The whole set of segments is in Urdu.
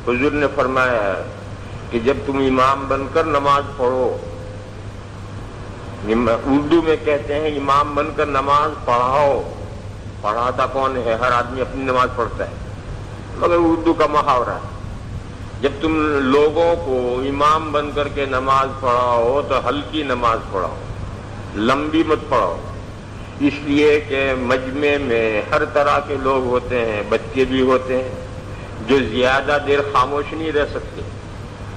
حضور نے فرمایا ہے کہ جب تم امام بن کر نماز پڑھو، اردو میں کہتے ہیں امام بن کر نماز پڑھاؤ، پڑھاتا کون ہے؟ ہر آدمی اپنی نماز پڑھتا ہے، مگر اردو کا محاورہ ہے، جب تم لوگوں کو امام بن کر کے نماز پڑھاؤ تو ہلکی نماز پڑھاؤ، لمبی مت پڑھاؤ، اس لیے کہ مجمع میں ہر طرح کے لوگ ہوتے ہیں، بچے بھی ہوتے ہیں جو زیادہ دیر خاموش نہیں رہ سکتے،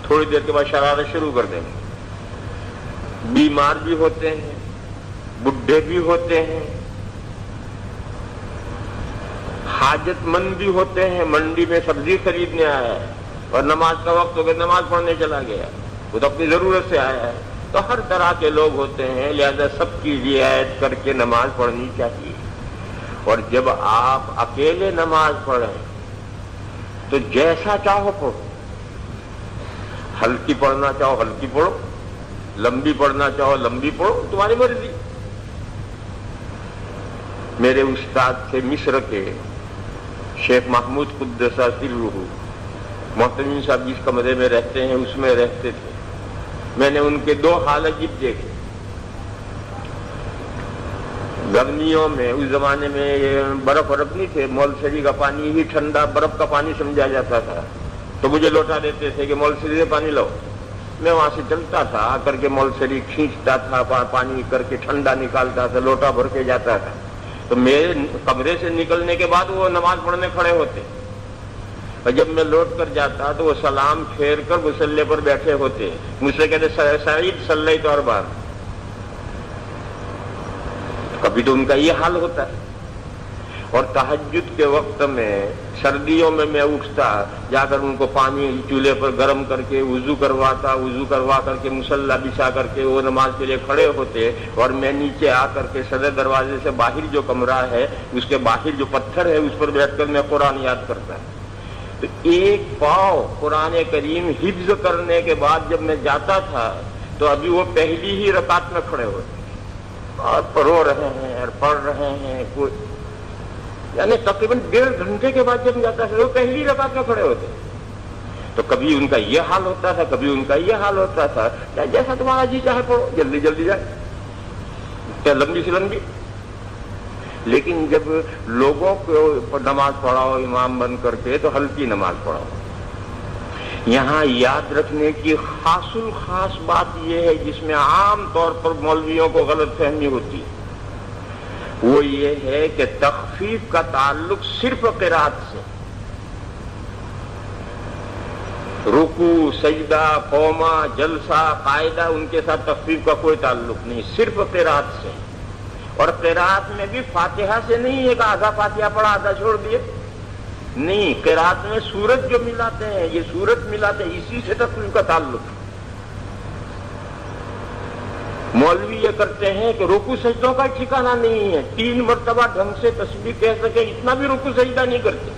تھوڑی دیر کے بعد شرارت شروع کر دیں گے، بیمار بھی ہوتے ہیں، بڈھے بھی ہوتے ہیں، حاجت مند بھی ہوتے ہیں، منڈی میں سبزی خریدنے آیا ہے اور نماز کا وقت ہو گیا، نماز پڑھنے چلا گیا، وہ تو اپنی ضرورت سے آیا ہے، تو ہر طرح کے لوگ ہوتے ہیں، لہذا سب کی رعایت کر کے نماز پڑھنی چاہیے۔ اور جب آپ اکیلے نماز پڑھیں تو جیسا چاہو پڑھو، ہلکی پڑھنا چاہو ہلکی پڑھو، لمبی پڑھنا چاہو لمبی پڑھو، تمہاری مرضی۔ میرے استاد تھے مصر کے شیخ محمود قدس سرہ، محتمین صاحب جس کمرے میں رہتے ہیں اس میں رہتے تھے، میں نے ان کے دو حال عجیب دیکھے۔ گرمیوں میں اس زمانے میں برف نہیں تھے، مولسری کا پانی ہی ٹھنڈا برف کا پانی سمجھا جاتا تھا، تو مجھے لوٹا دیتے تھے کہ مولسری سے پانی لاؤ، میں وہاں سے چلتا تھا، آ کر کے مولسری کھینچتا تھا، پانی کر کے ٹھنڈا نکالتا تھا، لوٹا بھر کے جاتا تھا، تو میرے کمرے سے نکلنے کے بعد وہ نماز پڑھنے کھڑے ہوتے، اور جب میں لوٹ کر جاتا تو وہ سلام پھیر کر مصلی پر بیٹھے ہوتے، مجھ سے کہتے سعید صلیت اور بار۔ کبھی تو ان کا یہ حال ہوتا ہے۔ اور تہجد کے وقت میں سردیوں میں اٹھتا، جا کر ان کو پانی چولہے پر گرم کر کے وضو کرواتا، وضو کروا کر کے مصلی بچھا کر کے وہ نماز کے لیے کھڑے ہوتے، اور میں نیچے آ کر کے صدر دروازے سے باہر جو کمرہ ہے اس کے باہر جو پتھر ہے اس پر بیٹھ کر میں قرآن یاد کرتا۔ تو ایک پاؤ قرآن کریم حفظ کرنے کے بعد جب میں جاتا تھا تو ابھی وہ پہلی ہی رکعت میں کھڑے ہوتے اور رو رہے ہیں اور پڑھ رہے ہیں، کوئی یعنی تقریباً 1.5 گھنٹے کے بعد جب جاتا تھا وہ پہلی رکعت میں کھڑے ہوتے۔ تو کبھی ان کا یہ حال ہوتا تھا، کبھی ان کا یہ حال ہوتا تھا، جیسا تمہارا جی چاہے پڑھو، جلدی جلدی جائے، کیا لمبی سے لمبی۔ لیکن جب لوگوں کو نماز پڑھاؤ امام بن کر کے تو ہلکی نماز پڑھاؤ۔ یہاں یاد رکھنے کی خاص الخاص بات یہ ہے جس میں عام طور پر مولویوں کو غلط فہمی ہوتی ہے، وہ یہ ہے کہ تخفیف کا تعلق صرف قرات سے، رکوع، سجدہ، قومہ، جلسہ، قاعدہ، ان کے ساتھ تخفیف کا کوئی تعلق نہیں، صرف قرات سے۔ اور قرات میں بھی فاتحہ سے نہیں ہے کہ آدھا فاتحہ پڑھا آدھا چھوڑ دیے، نہیں، قرات میں سورت جو ملاتے ہیں، یہ سورت ملاتے ہیں، اسی سے تخفیف کا تعلق ہے۔ مولوی یہ کرتے ہیں کہ رکوع سجدوں کا ٹھکانہ نہیں ہے، 3 مرتبہ ڈھنگ سے تسبیح کہہ سکے اتنا بھی رکوع سجدہ نہیں کرتے،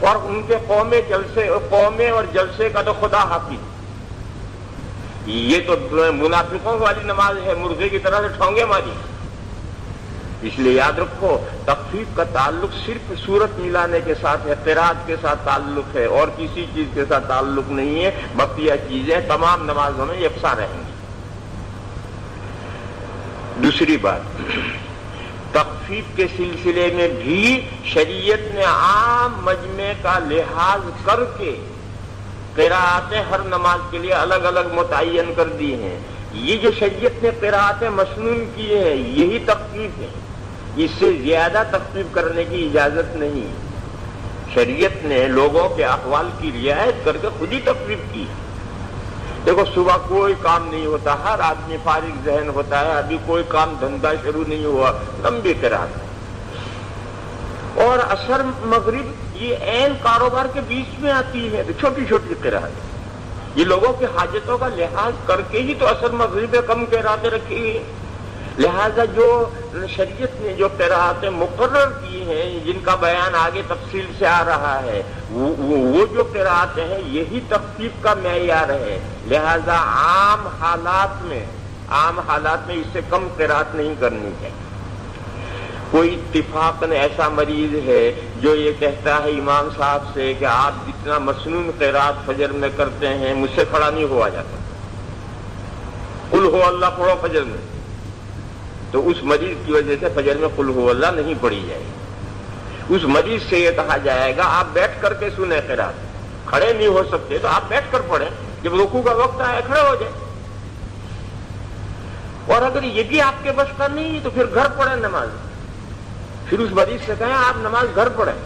اور ان کے قومے اور جلسے کا تو خدا حافظ، یہ تو منافقوں والی نماز ہے، مرغے کی طرح سے ٹھونگے ماری۔ اس لیے یاد رکھو تخفیف کا تعلق صرف سورت ملانے کے ساتھ ہے، قرات کے ساتھ تعلق ہے، اور کسی چیز کے ساتھ تعلق نہیں ہے، بقیہ چیزیں تمام نمازوں میں یکساں رہیں گی۔ دوسری بات، تخفیف کے سلسلے میں بھی شریعت نے عام مجمع کا لحاظ کر کے قراءتیں ہر نماز کے لیے الگ الگ متعین کر دی ہیں۔ یہ جو شریعت نے قراءتیں مسنون کی ہے یہی تخفیف ہے، اس سے زیادہ تخفیف کرنے کی اجازت نہیں۔ شریعت نے لوگوں کے احوال کی رعایت کر کے خود ہی تخفیف کی۔ دیکھو صبح کوئی کام نہیں ہوتا، ہر آدمی فارغ ذہن ہوتا ہے، ابھی کوئی کام دھندا شروع نہیں ہوا، لمبی قرات، اور عصر مغرب یہ عین کاروبار کے بیچ میں آتی ہے تو چھوٹی چھوٹی قرات، یہ لوگوں کی حاجتوں کا لحاظ کر کے ہی تو عصر مغرب کم قراتیں رکھی ہیں۔ لہذا جو شریعت نے جو قراتیں مقرر کی ہیں جن کا بیان آگے تفصیل سے آ رہا ہے، وہ جو قراتیں ہیں یہی تخفیف کا معیار ہے۔ لہذا عام حالات میں اس سے کم قرات نہیں کرنی چاہیے۔ کوئی اتفاقاً ایسا مریض ہے جو یہ کہتا ہے امام صاحب سے کہ آپ جتنا مسنون قرات فجر میں کرتے ہیں مجھ سے کھڑا نہیں ہوا جاتا، قل ہو اللہ پڑھو فجر میں، تو اس مریض کی وجہ سے فجر میں قل ہو اللہ نہیں پڑھی جائے گی۔ اس مریض سے یہ کہا جائے گا آپ بیٹھ کر کے سنیں قرات، کھڑے نہیں ہو سکتے تو آپ بیٹھ کر پڑھیں، جب رکوع کا وقت آئے کھڑے ہو جائیں، اور اگر یہ بھی آپ کے بس کا نہیں تو پھر گھر پڑھیں نماز، پھر اس مریض سے کہیں آپ نماز گھر پڑھیں۔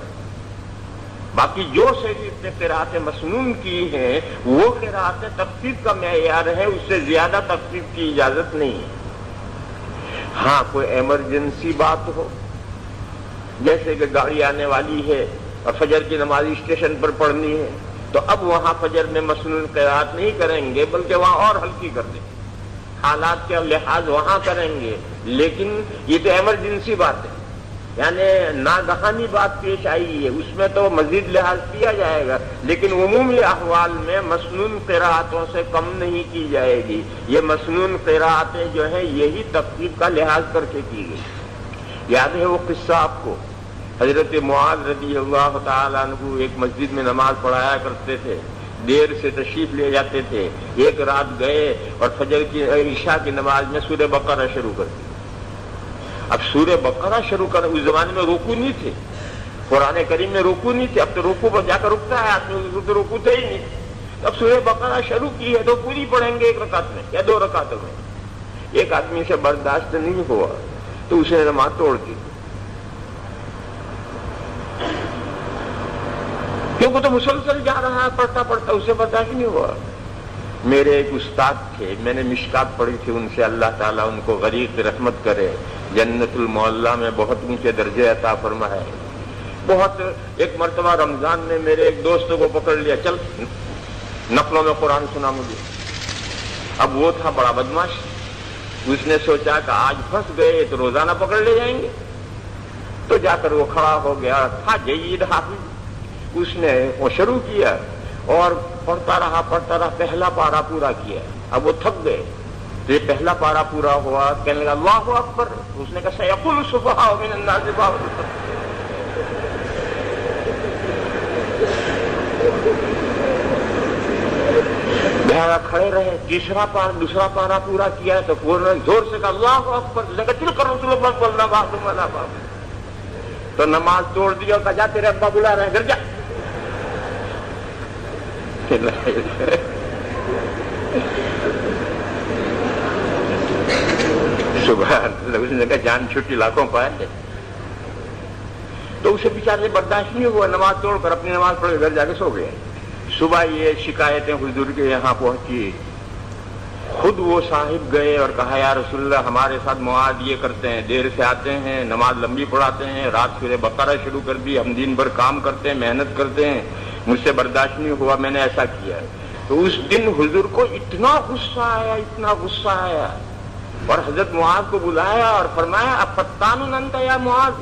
باقی جو شریعت نے قراتیں مسنون کی ہیں وہ قراتیں تخفیف کا معیار ہے، اس سے زیادہ تخفیف کی اجازت نہیں ہے۔ ہاں کوئی ایمرجنسی بات ہو، جیسے کہ گاڑی آنے والی ہے اور فجر کی نماز اسٹیشن پر پڑھنی ہے، تو اب وہاں فجر میں مسنون قرات نہیں کریں گے بلکہ وہاں اور ہلکی کر دیں گے، حالات کے لحاظ وہاں کریں گے، لیکن یہ تو ایمرجنسی بات ہے، یعنی ناگہانی بات پیش آئی ہے، اس میں تو مزید لحاظ کیا جائے گا، لیکن عمومی احوال میں مسنون قراتوں سے کم نہیں کی جائے گی۔ یہ مسنون قراتیں جو ہیں یہی تخفیف کا لحاظ کر کے کی گئی۔ یاد ہے وہ قصہ آپ کو، حضرت معاذ رضی اللہ تعالیٰ عنہ ایک مسجد میں نماز پڑھایا کرتے تھے، دیر سے تشریف لے جاتے تھے، ایک رات گئے اور فجر کی عشاء کی نماز میں سورہ بقرہ شروع کر دی۔ اب سورہ بقرہ شروع کر، اس زمانے میں رکوع نہیں تھے، قرآن کریم میں رکوع نہیں تھے، اب تو رکوع پر جا کر رکتا ہے آدمی، تو رکوع تھے ہی نہیں۔ اب سورہ بقرہ شروع کی ہے تو پوری پڑھیں گے ایک رکعت میں یا 2 رکعتوں میں۔ ایک آدمی سے برداشت نہیں ہوا تو اس نے نماز توڑ دی، کیونکہ تو مسلسل جا رہا ہے پڑھتا پڑھتا، اسے برداشت نہیں ہوا۔ میرے ایک استاد تھے، میں نے مشکات پڑھی تھی ان سے، اللہ تعالیٰ ان کو غریق رحمت کرے، جنت المعلا میں بہت اونچے درجے عطا فرمائے۔ بہت ایک مرتبہ رمضان میں میرے ایک دوست کو پکڑ لیا، چل نفلوں میں قرآن سنا مجھے۔ اب وہ تھا بڑا بدماش، اس نے سوچا کہ آج پھنس گئے تو روزانہ پکڑ لے جائیں گے، تو جا کر وہ کھڑا ہو گیا، تھا جید حافظ، اس نے وہ شروع کیا اور پڑھتا رہا پہلا پارا پورا کیا۔ اب وہ تھک گئے تو یہ پہلا پارا پورا ہوا، کہنے لگا اللہ اکبر، اس نے کہا سیقول السفہاء من الناس لہذا کھڑے رہے، دوسرا پارا پورا کیا تو فوراً زور سے کہا اللہ اکبر، اس نے کہا تلک رسول اللہ صلی اللہ علیہ وسلم، تو نماز توڑ دیا اور کہا جا تیرے ابا بلا رہے ہیں گھر جا۔ سبحان اللہ، اس نے کہا جان چھٹی لاکھوں پائے، تو اسے بیچارے برداشت نہیں ہوا، نماز توڑ کر اپنی نماز پڑھ کے گھر جا کے سو گئے۔ صبح یہ شکایتیں حضور کے یہاں پہنچی، خود وہ صاحب گئے اور کہا یا رسول اللہ ہمارے ساتھ معاذ یہ کرتے ہیں، دیر سے آتے ہیں، نماز لمبی پڑھاتے ہیں، رات سورہ بقرہ شروع کر دی، ہم دن بھر کام کرتے ہیں، محنت کرتے ہیں، مجھ سے برداشت نہیں ہوا، میں نے ایسا کیا۔ تو اس دن حضور کو اتنا غصہ آیا اور حضرت معاذ کو بلایا اور فرمایا افتان انت یا معاذ،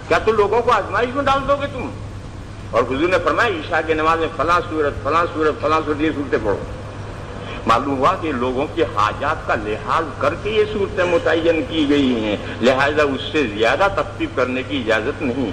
کیا تو لوگوں کو آزمائش میں ڈال دو گے تم؟ اور حضور نے فرمایا عشاء کی نماز میں فلاں سورت یہ صورتیں پڑھو۔ معلوم ہوا کہ لوگوں کی حاجات کا لحاظ کر کے یہ صورتیں متعین کی گئی ہیں، لہذا اس سے زیادہ تخفیف کرنے کی اجازت نہیں۔